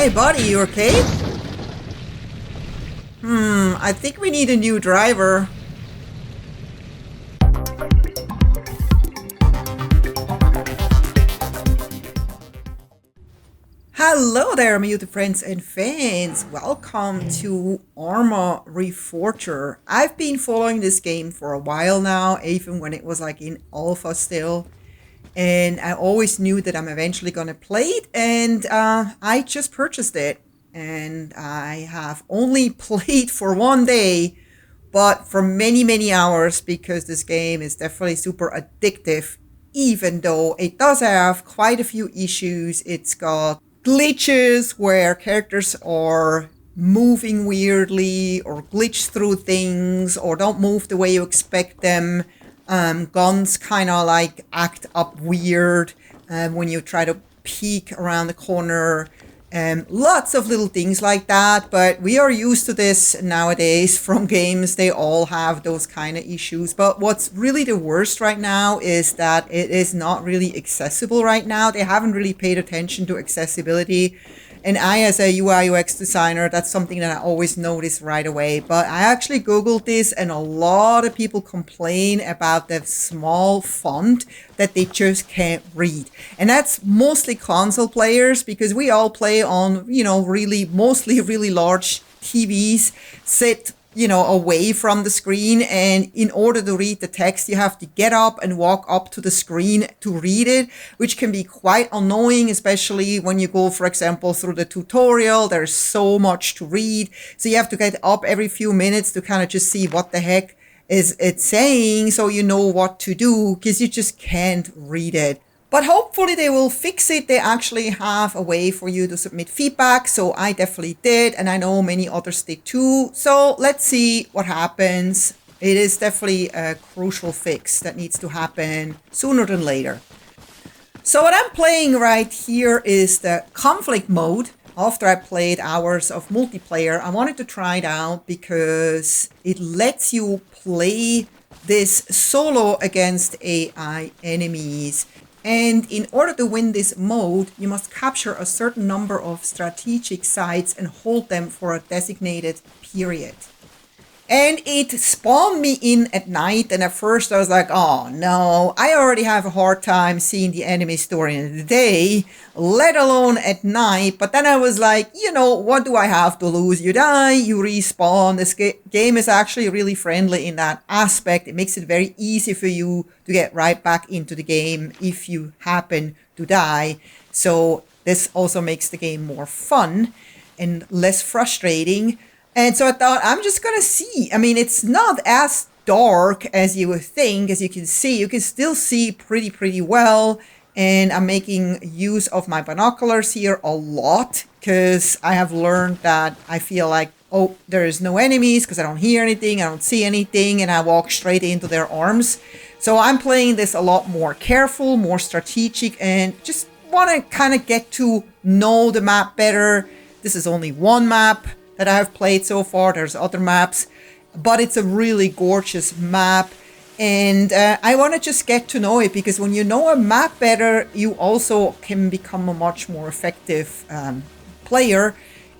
Hi, buddy, you okay? I think we need a new driver. Hello there, my YouTube friends and fans. Welcome to Arma Reforger. I've been following this game for a while now, even when it was like in alpha still. And I always knew that I'm eventually going to play it, and I just purchased it. And I have only played for one day, but for many, many hours, because this game is definitely super addictive, even though it does have quite a few issues. It's got glitches where characters are moving weirdly or glitch through things or don't move the way you expect them. Guns kind of like act up weird when you try to peek around the corner. Lots of little things like that, but we are used to this nowadays from games. They all have those kind of issues. But what's really the worst right now is that it is not really accessible right now. They haven't really paid attention to accessibility. And I, as a UI UX designer, that's something that I always notice right away. But I actually Googled this, and a lot of people complain about the small font that they just can't read. And that's mostly console players, because we all play on, mostly really large TVs, sit away from the screen, and in order to read the text you have to get up and walk up to the screen to read it, which can be quite annoying, especially when you go, for example, through the tutorial. There's so much to read, so you have to get up every few minutes to kind of just see what the heck is it saying, so you know what to do, because you just can't read it. But hopefully they will fix it. They actually have a way for you to submit feedback. So I definitely did, and I know many others did too. So let's see what happens. It is definitely a crucial fix that needs to happen sooner than later. So what I'm playing right here is the conflict mode. After I played hours of multiplayer, I wanted to try it out because it lets you play this solo against AI enemies. And in order to win this mode, you must capture a certain number of strategic sites and hold them for a designated period. And it spawned me in at night, and at first I was like, oh no, I already have a hard time seeing the enemies during the day, let alone at night. But then I was like, what do I have to lose? You die, you respawn. This game is actually really friendly in that aspect. It makes it very easy for you to get right back into the game if you happen to die. So this also makes the game more fun and less frustrating. And so I thought, I'm just going to see. I mean, it's not as dark as you would think. As you can see, you can still see pretty well. And I'm making use of my binoculars here a lot, because I have learned that I feel like, oh, there is no enemies because I don't hear anything, I don't see anything, and I walk straight into their arms. So I'm playing this a lot more careful, more strategic, and just want to kind of get to know the map better. This is only one map that I've played so far. There's other maps, but it's a really gorgeous map. And I want to just get to know it, because when you know a map better, you also can become a much more effective player.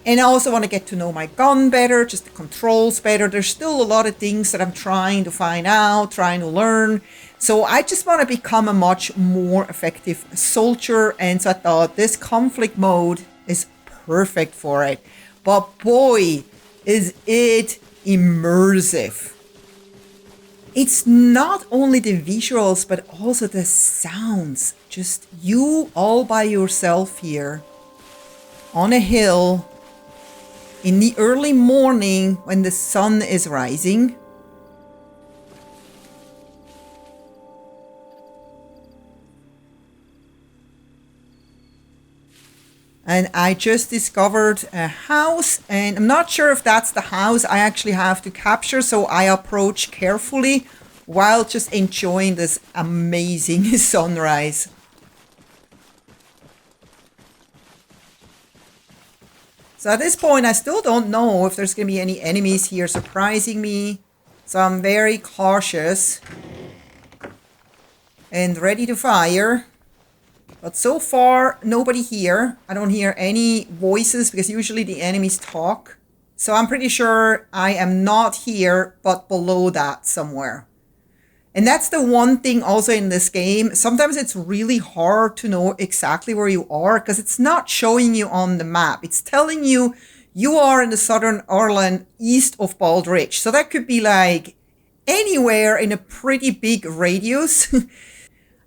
And I also want to get to know my gun better, just the controls better. There's still a lot of things that I'm trying to find out, trying to learn. So I just want to become a much more effective soldier. And so I thought this conflict mode is perfect for it. But boy, is it immersive. It's not only the visuals, but also the sounds. Just you all by yourself here on a hill in the early morning when the sun is rising. And I just discovered a house, and I'm not sure if that's the house I actually have to capture, so I approach carefully while just enjoying this amazing sunrise. So at this point, I still don't know if there's going to be any enemies here surprising me. So I'm very cautious and ready to fire. But so far, nobody here. I don't hear any voices because usually the enemies talk. So I'm pretty sure I am not here, but below that somewhere. And that's the one thing also in this game. Sometimes it's really hard to know exactly where you are because it's not showing you on the map. It's telling you you are in the southern Ireland east of Baldrige. So that could be like anywhere in a pretty big radius.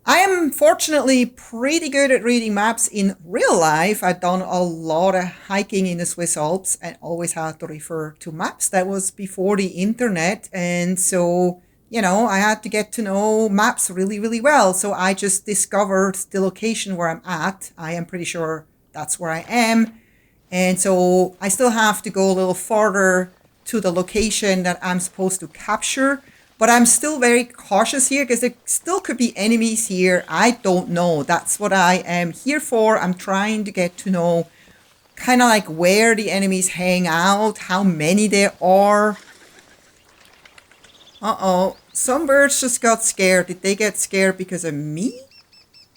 I am fortunately pretty good at reading maps in real life. I've done a lot of hiking in the Swiss Alps and always had to refer to maps. That was before the internet. And so, you know, I had to get to know maps really, really well. So I just discovered the location where I'm at. I am pretty sure that's where I am. And so I still have to go a little farther to the location that I'm supposed to capture. But I'm still very cautious here because there still could be enemies here. I don't know. That's what I am here for. I'm trying to get to know kind of like where the enemies hang out, how many there are. Uh-oh. Some birds just got scared. Did they get scared because of me?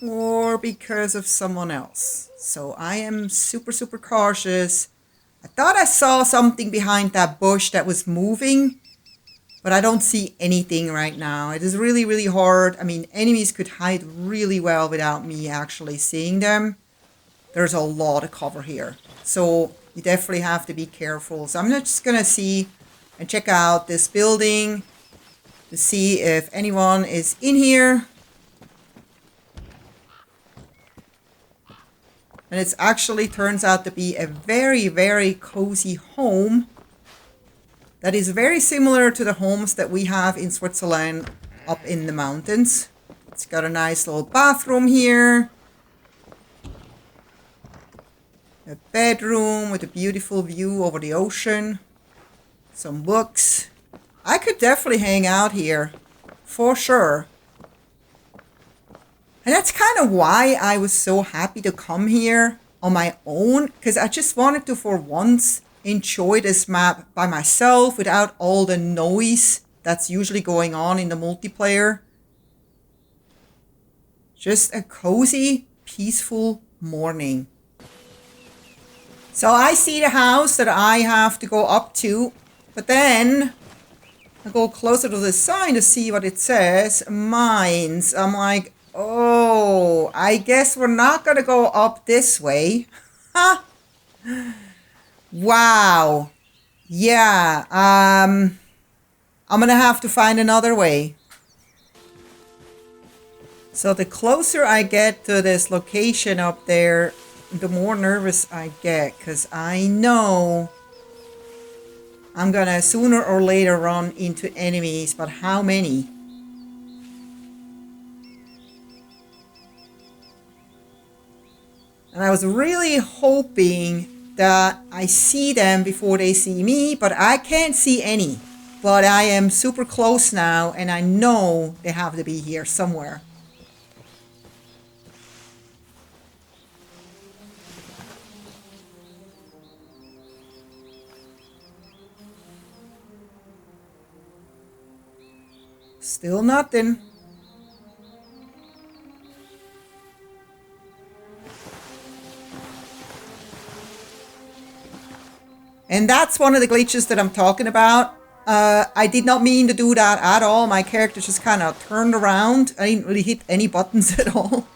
Or because of someone else? So I am super, super cautious. I thought I saw something behind that bush that was moving, but I don't see anything right now. It is really, really hard. I mean, enemies could hide really well without me actually seeing them. There's a lot of cover here. So you definitely have to be careful. So I'm just going to see and check out this building to see if anyone is in here. And it actually turns out to be a very, very cozy home that is very similar to the homes that we have in Switzerland up in the mountains. It's got a nice little bathroom here. A bedroom with a beautiful view over the ocean. Some books. I could definitely hang out here, for sure. And that's kind of why I was so happy to come here on my own, because I just wanted to, for once, enjoy this map by myself without all the noise that's usually going on in the multiplayer. Just a cozy, peaceful morning. So I see the house that I have to go up to, but then I go closer to the sign to see what it says. Mines. I'm like, oh, I guess we're not going to go up this way. Huh? Wow. Yeah, I'm going to have to find another way. So the closer I get to this location up there, the more nervous I get, because I know I'm going to sooner or later run into enemies, but how many? And I was really hoping that I see them before they see me, but I can't see any. But I am super close now, and I know they have to be here somewhere. Still nothing. And that's one of the glitches that I'm talking about. I did not mean to do that at all. My character just kind of turned around. I didn't really hit any buttons at all.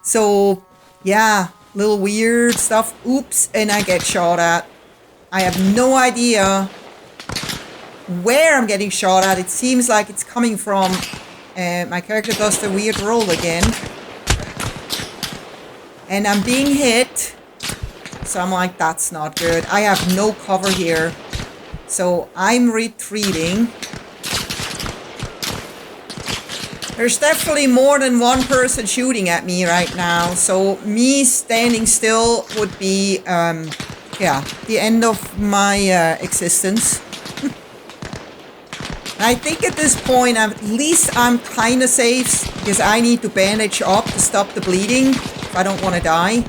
So, yeah, little weird stuff. Oops, and I get shot at. I have no idea where I'm getting shot at. It seems like it's coming from... my character does the weird roll again. And I'm being hit. So I'm like, that's not good. I have no cover here. So I'm retreating. There's definitely more than one person shooting at me right now. So me standing still would be, yeah, the end of my existence. I think at this point, at least I'm kind of safe. Because I need to bandage up to stop the bleeding if I don't want to die.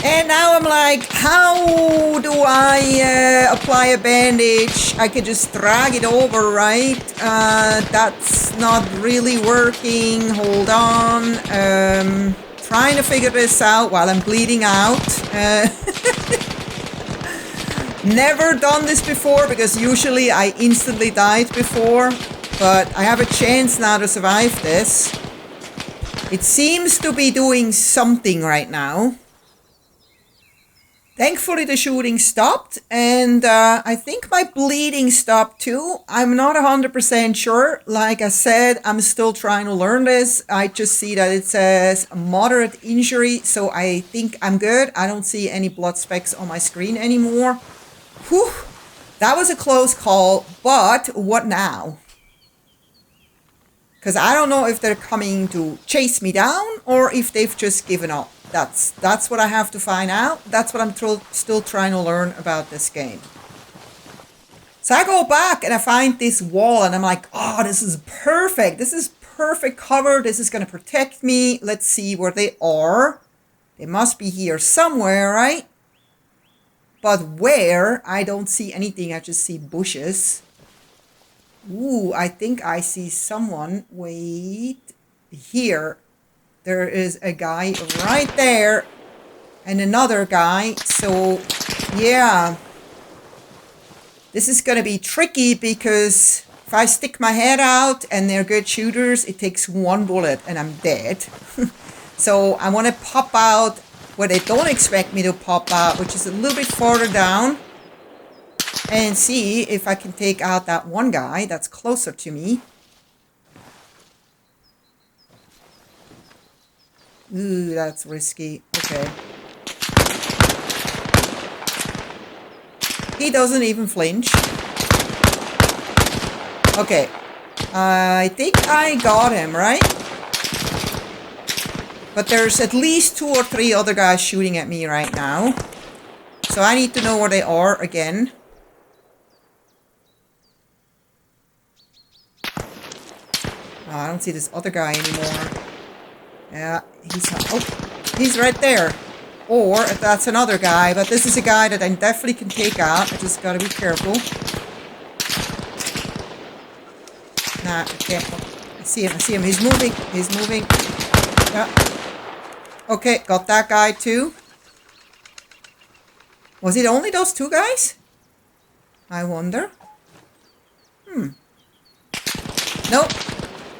And now I'm like, how do I apply a bandage? I could just drag it over, right? That's not really working. Hold on. Trying to figure this out while I'm bleeding out. Never done this before because usually I instantly died before. But I have a chance now to survive this. It seems to be doing something right now. Thankfully, the shooting stopped, and I think my bleeding stopped too. I'm not 100% sure. Like I said, I'm still trying to learn this. I just see that it says moderate injury, so I think I'm good. I don't see any blood specks on my screen anymore. Whew, that was a close call, but what now? Because I don't know if they're coming to chase me down or if they've just given up. That's what I have to find out. That's what I'm still trying to learn about this game. So I go back and I find this wall and I'm like, oh, this is perfect. This is perfect cover. This is going to protect me. Let's see where they are. They must be here somewhere, right? But where? I don't see anything. I just see bushes. Ooh, I think I see someone. Wait. Here. There is a guy right there and another guy. So, yeah. This is going to be tricky because if I stick my head out and they're good shooters, it takes one bullet and I'm dead. So, I want to pop out where they don't expect me to pop out, which is a little bit farther down. And see if I can take out that one guy that's closer to me. Ooh, that's risky. Okay. He doesn't even flinch. Okay. I think I got him, right? But there's at least 2 or 3 other guys shooting at me right now. So I need to know where they are again. Oh, I don't see this other guy anymore. Yeah, he's right there. Or if that's another guy, but this is a guy that I definitely can take out. I just gotta be careful. Nah, I can't. I see him. He's moving. Yeah. Okay, got that guy too. Was it only those 2 guys? I wonder. Nope.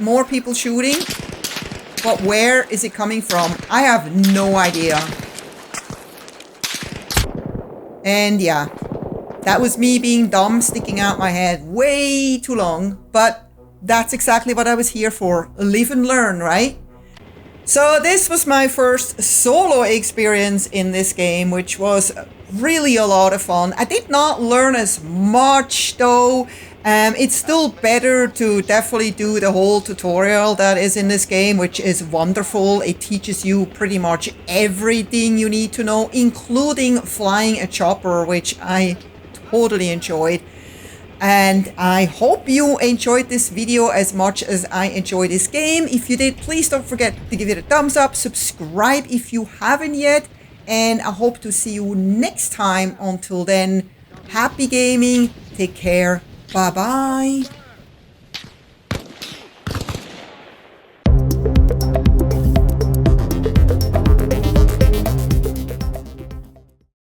More people shooting. But where is it coming from? I have no idea. And yeah, that was me being dumb, sticking out my head way too long. But that's exactly what I was here for. Live and learn, right? So this was my first solo experience in this game, which was really a lot of fun. I did not learn as much though. It's still better to definitely do the whole tutorial that is in this game, which is wonderful. It teaches you pretty much everything you need to know, including flying a chopper, which I totally enjoyed. And I hope you enjoyed this video as much as I enjoyed this game. If you did, please don't forget to give it a thumbs up, subscribe if you haven't yet, and I hope to see you next time. Until then, happy gaming, take care, bye bye.